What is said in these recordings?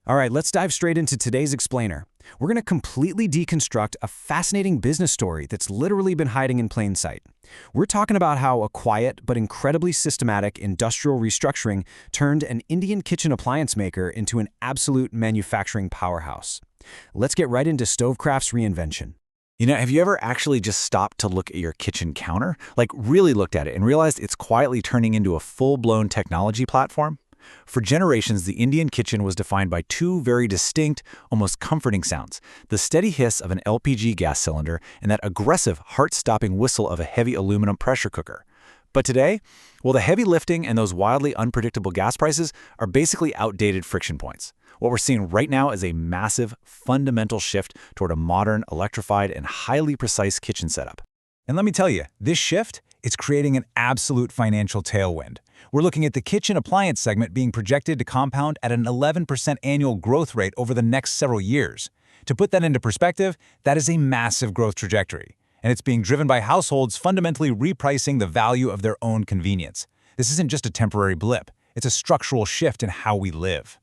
All right, let's dive straight into today's explainer. We're going to completely deconstruct a fascinating business story that's literally been hiding in plain sight. We're talking about how a quiet but incredibly systematic industrial restructuring turned an Indian kitchen appliance maker into an absolute manufacturing powerhouse. Let's get right into Kraft's reinvention. Have you ever actually just stopped to look at your kitchen counter? Like really looked at it and realized it's quietly turning into a full-blown technology platform? For generations, the Indian kitchen was defined by two very distinct, almost comforting sounds: the steady hiss of an LPG gas cylinder and that aggressive, heart-stopping whistle of a heavy aluminum pressure cooker. But today, well, the heavy lifting and those wildly unpredictable gas prices are basically outdated friction points. What we're seeing right now is a massive, fundamental shift toward a modern, electrified, and highly precise kitchen setup. And let me tell you, this shift is creating an absolute financial tailwind. We're looking at the kitchen appliance segment being projected to compound at an 11% annual growth rate over the next several years. To put that into perspective, that is a massive growth trajectory. And it's being driven by households fundamentally repricing the value of their own convenience. This isn't just a temporary blip. It's a structural shift in how we live.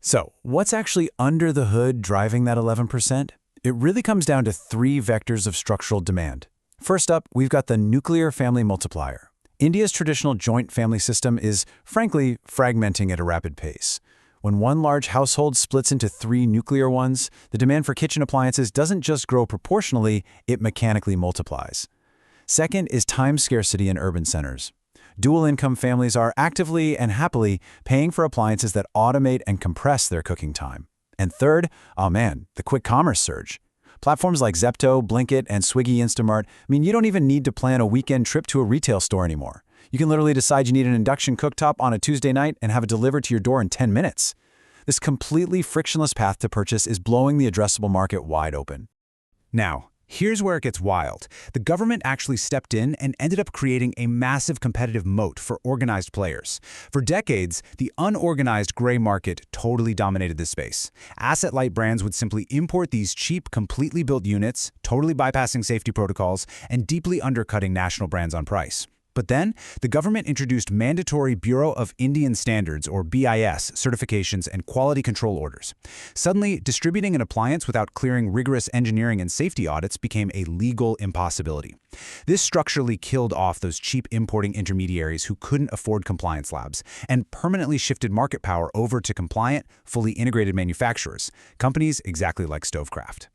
So, what's actually under the hood driving that 11%? It really comes down to three vectors of structural demand. First up, we've got the nuclear family multiplier. India's traditional joint family system is, frankly, fragmenting at a rapid pace. When one large household splits into three nuclear ones, the demand for kitchen appliances doesn't just grow proportionally, it mechanically multiplies. Second is time scarcity in urban centers. Dual-income families are actively and happily paying for appliances that automate and compress their cooking time. And third, the quick commerce surge. Platforms like Zepto, Blinkit, and Swiggy Instamart mean you don't even need to plan a weekend trip to a retail store anymore. You can literally decide you need an induction cooktop on a Tuesday night and have it delivered to your door in 10 minutes. This completely frictionless path to purchase is blowing the addressable market wide open. Now, here's where it gets wild. The government actually stepped in and ended up creating a massive competitive moat for organized players. For decades, the unorganized gray market totally dominated this space. Asset-light brands would simply import these cheap, completely built units, totally bypassing safety protocols, and deeply undercutting national brands on price. But then, the government introduced mandatory Bureau of Indian Standards, or BIS, certifications and quality control orders. Suddenly, distributing an appliance without clearing rigorous engineering and safety audits became a legal impossibility. This structurally killed off those cheap importing intermediaries who couldn't afford compliance labs, and permanently shifted market power over to compliant, fully integrated manufacturers, companies exactly like Kraft.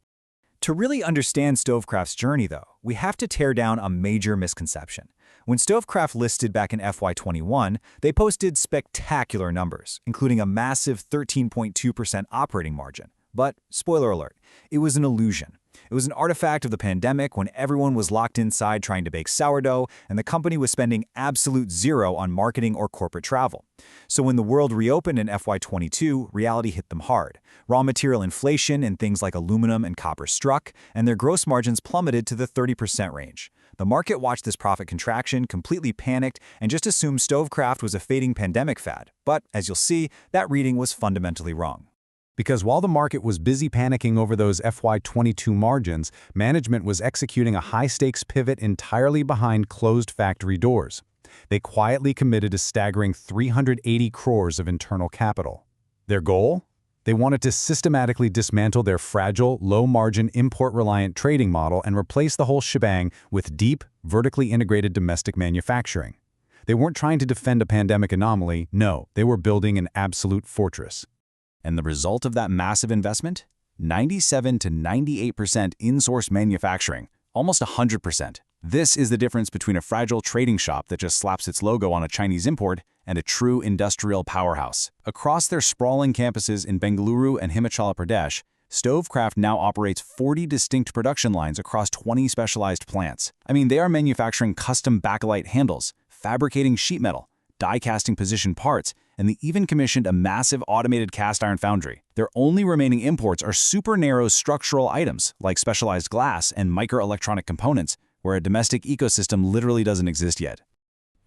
To really understand Kraft's journey, though, we have to tear down a major misconception. When Kraft listed back in FY21, they posted spectacular numbers, including a massive 13.2% operating margin. But, spoiler alert, it was an illusion. It was an artifact of the pandemic when everyone was locked inside trying to bake sourdough, and the company was spending absolute zero on marketing or corporate travel. So when the world reopened in FY22, reality hit them hard. Raw material inflation in things like aluminum and copper struck, and their gross margins plummeted to the 30% range. The market watched this profit contraction, completely panicked, and just assumed Kraft was a fading pandemic fad. But, as you'll see, that reading was fundamentally wrong. Because while the market was busy panicking over those FY22 margins, management was executing a high-stakes pivot entirely behind closed factory doors. They quietly committed a staggering 380 crores of internal capital. Their goal? They wanted to systematically dismantle their fragile, low-margin, import-reliant trading model and replace the whole shebang with deep, vertically integrated domestic manufacturing. They weren't trying to defend a pandemic anomaly. No, they were building an absolute fortress. And the result of that massive investment? 97 to 98% in-source manufacturing, almost 100%. This is the difference between a fragile trading shop that just slaps its logo on a Chinese import and a true industrial powerhouse. Across their sprawling campuses in Bengaluru and Himachal Pradesh, Kraft now operates 40 distinct production lines across 20 specialized plants. They are manufacturing custom bakelite handles, fabricating sheet metal, die-casting position parts, and they even commissioned a massive automated cast iron foundry. Their only remaining imports are super narrow structural items like specialized glass and microelectronic components, where a domestic ecosystem literally doesn't exist yet.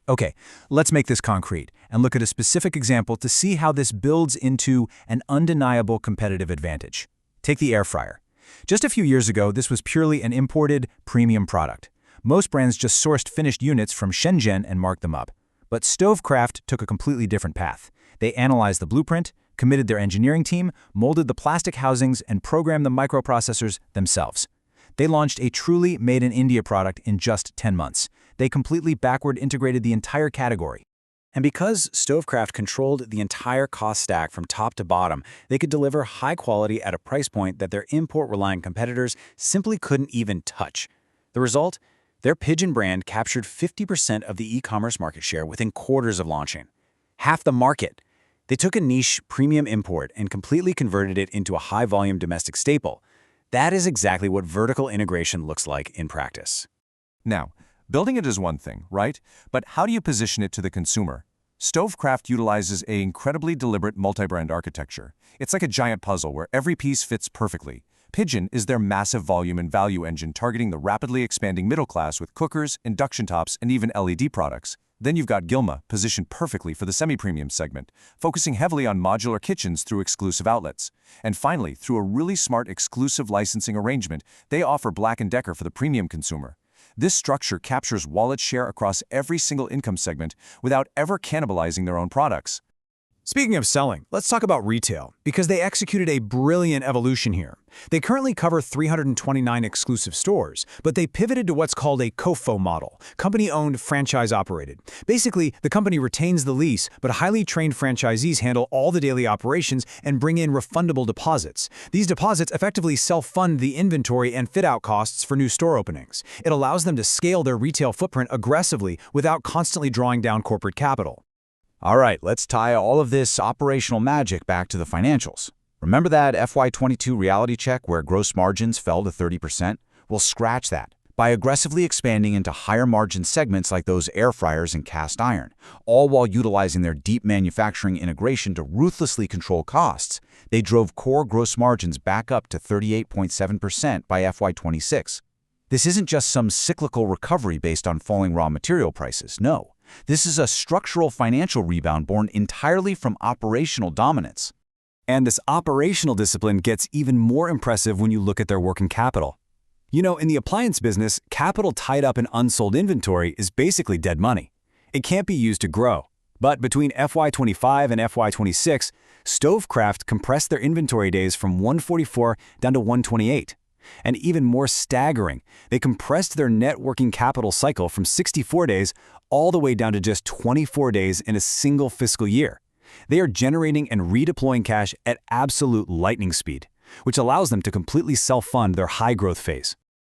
Okay, let's make this concrete and look at a specific example to see how this builds into an undeniable competitive advantage. Take the air fryer. Just a few years ago, this was purely an imported, premium product. Most brands just sourced finished units from Shenzhen and marked them up. But Kraft took a completely different path. They analyzed the blueprint, committed their engineering team, molded the plastic housings, and programmed the microprocessors themselves. They launched a truly made-in-India product in just 10 months. They completely backward integrated the entire category. And because Stovecraft controlled the entire cost stack from top to bottom, they could deliver high quality at a price point that their import-reliant competitors simply couldn't even touch. The result? Their Pigeon brand captured 50% of the e-commerce market share within quarters of launching. Half the market. They took a niche premium import and completely converted it into a high-volume domestic staple. That is exactly what vertical integration looks like in practice. Now, building it is one thing, right? But how do you position it to the consumer? Stovecraft utilizes an incredibly deliberate multi-brand architecture. It's like a giant puzzle where every piece fits perfectly. Pigeon is their massive volume and value engine targeting the rapidly expanding middle class with cookers, induction tops, and even LED products. Then you've got Gilma, positioned perfectly for the semi-premium segment, focusing heavily on modular kitchens through exclusive outlets. And finally, through a really smart exclusive licensing arrangement, they offer Black & Decker for the premium consumer. This structure captures wallet share across every single income segment without ever cannibalizing their own products. Speaking of selling, let's talk about retail, because they executed a brilliant evolution here. They currently cover 329 exclusive stores, but they pivoted to what's called a COFO model, company-owned, franchise-operated. Basically, the company retains the lease, but highly trained franchisees handle all the daily operations and bring in refundable deposits. These deposits effectively self-fund the inventory and fit-out costs for new store openings. It allows them to scale their retail footprint aggressively without constantly drawing down corporate capital. All right, let's tie all of this operational magic back to the financials. Remember that FY22 reality check where gross margins fell to 30%? Well, scratch that. By aggressively expanding into higher margin segments like those air fryers and cast iron, all while utilizing their deep manufacturing integration to ruthlessly control costs, they drove core gross margins back up to 38.7% by FY26. This isn't just some cyclical recovery based on falling raw material prices, no. This is a structural financial rebound born entirely from operational dominance. And this operational discipline gets even more impressive when you look at their working capital. You know, in the appliance business, capital tied up in unsold inventory is basically dead money. It can't be used to grow. But between FY25 and FY26, Stovecraft compressed their inventory days from 144 down to 128. And even more staggering, they compressed their net working capital cycle from 64 days all the way down to just 24 days in a single fiscal year. They are generating and redeploying cash at absolute lightning speed, which allows them to completely self-fund their high-growth phase.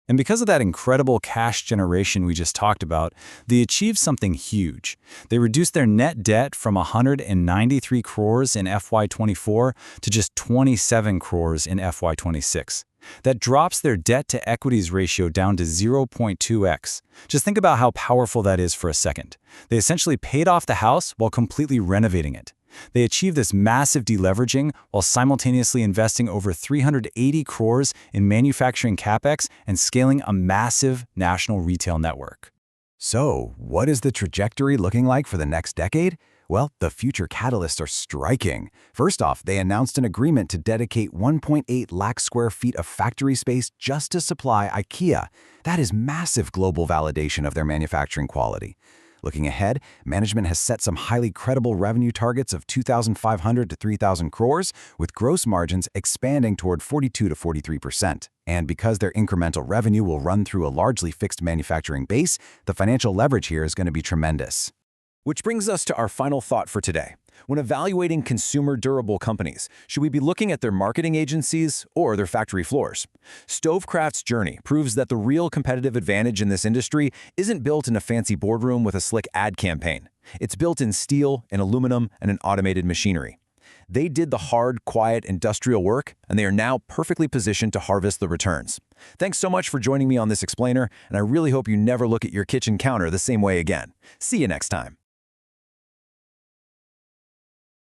And because of that incredible cash generation we just talked about, they achieved something huge. They reduced their net debt from 193 crores in FY24 to just 27 crores in FY26. That drops their debt-to-equities ratio down to 0.2x. Just think about how powerful that is for a second. They essentially paid off the house while completely renovating it. They achieved this massive deleveraging while simultaneously investing over 380 crores in manufacturing capex and scaling a massive national retail network. So, what is the trajectory looking like for the next decade? Well, the future catalysts are striking. First off, they announced an agreement to dedicate 1.8 lakh square feet of factory space just to supply IKEA. That is massive global validation of their manufacturing quality. Looking ahead, management has set some highly credible revenue targets of 2,500 to 3,000 crores, with gross margins expanding toward 42 to 43%. And because their incremental revenue will run through a largely fixed manufacturing base, the financial leverage here is going to be tremendous. Which brings us to our final thought for today. When evaluating consumer durable companies, should we be looking at their marketing agencies or their factory floors? Stovecraft's journey proves that the real competitive advantage in this industry isn't built in a fancy boardroom with a slick ad campaign. It's built in steel, in aluminum, and in automated machinery. They did the hard, quiet, industrial work, and they are now perfectly positioned to harvest the returns. Thanks so much for joining me on this explainer, and I really hope you never look at your kitchen counter the same way again. See you next time.